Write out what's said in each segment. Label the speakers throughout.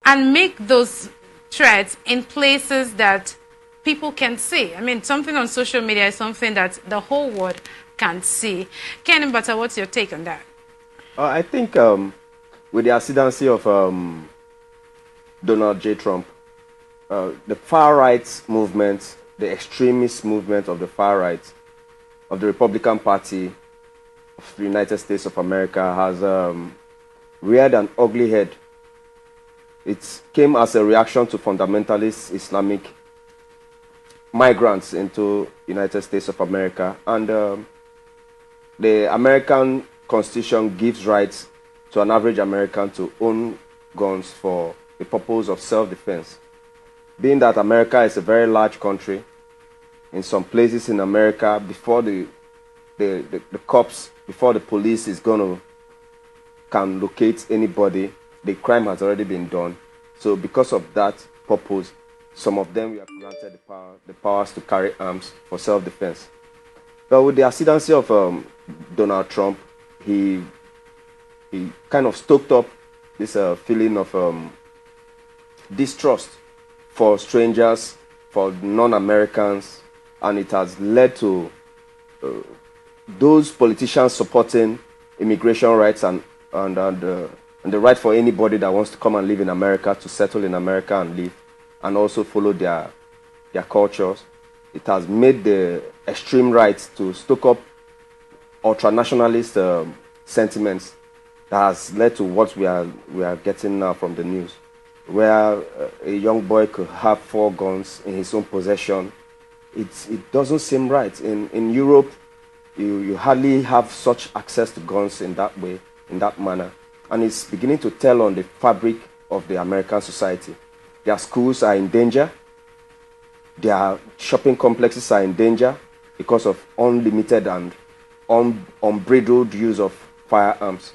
Speaker 1: and make those threats in places that people can see. I mean, something on social media is something that the whole world can see. Ken Butter, what's your take on that?
Speaker 2: I think with the ascendancy of Donald J. Trump, the far right movement, the extremist movement of the far right of the Republican Party of the United States of America has reared an ugly head. It came as a reaction to fundamentalist Islamic migrants into United States of America, and the American Constitution gives rights to an average American to own guns for the purpose of self-defense. Being that America is a very large country, in some places in America, before the cops, before the police can locate anybody, the crime has already been done. So because of that purpose, some of them were granted the powers to carry arms for self-defense. But with the ascendancy of Donald Trump, he kind of stoked up this feeling of distrust for strangers, for non-Americans, and it has led to those politicians supporting immigration rights and the right for anybody that wants to come and live in America to settle in America and live, and also follow their cultures. It has made the extreme right to stoke up ultra-nationalist sentiments that has led to what we are getting now from the news, where a young boy could have 4 guns in his own possession. It doesn't seem right. In Europe, you hardly have such access to guns in that way, in that manner. And it's beginning to tell on the fabric of the American society. Their schools are in danger. Their shopping complexes are in danger because of unlimited and unbridled use of firearms.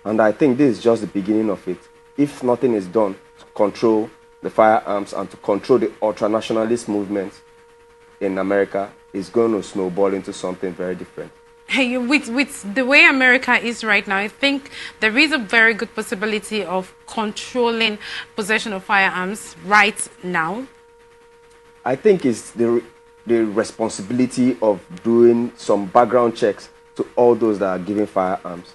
Speaker 2: And I think this is just the beginning of it. If nothing is done to control the firearms and to control the ultra-nationalist movement in America, it's going to snowball into something very different.
Speaker 1: Hey, with the way America is right now, I think there is a very good possibility of controlling possession of firearms right now.
Speaker 2: I think it's the responsibility of doing some background checks to all those that are giving firearms.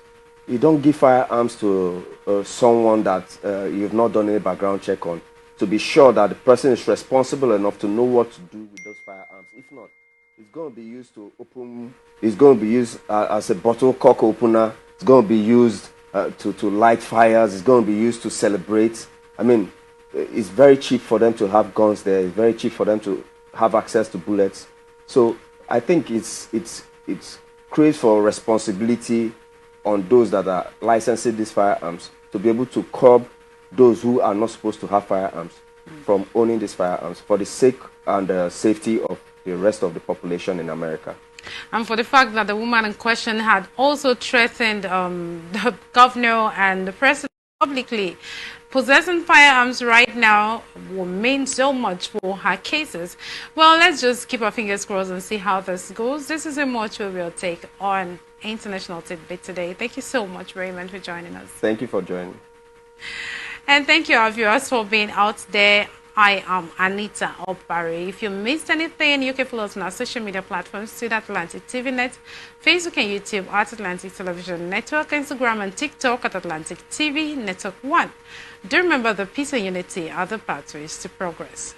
Speaker 2: You don't give firearms to someone that you've not done any background check on, to be sure that the person is responsible enough to know what to do with those firearms. If not, it's going to be used to open. It's going to be used as a bottle cork opener. It's going to be used to light fires. It's going to be used to celebrate. I mean, it's very cheap for them to have guns there. It's very cheap for them to have access to bullets. So I think it's creates for responsibility on those that are licensing these firearms to be able to curb those who are not supposed to have firearms from owning these firearms for the sake and safety of the rest of the population in America.
Speaker 1: And for the fact that the woman in question had also threatened the governor and the president publicly, possessing firearms right now will mean so much for her cases. Well, let's just keep our fingers crossed and see how this goes. This is a much real take on International Tidbit today. Thank you so much, Raymond, for joining us.
Speaker 2: Thank you for joining.
Speaker 1: And thank you, our viewers, for being out there. I am Anita Obari. If you missed anything, you can follow us on our social media platforms, Twitter at Atlantic TV Net, Facebook and YouTube at Atlantic Television Network, Instagram and TikTok at Atlantic TV Network 1. Do remember that peace and unity are the pathways to progress.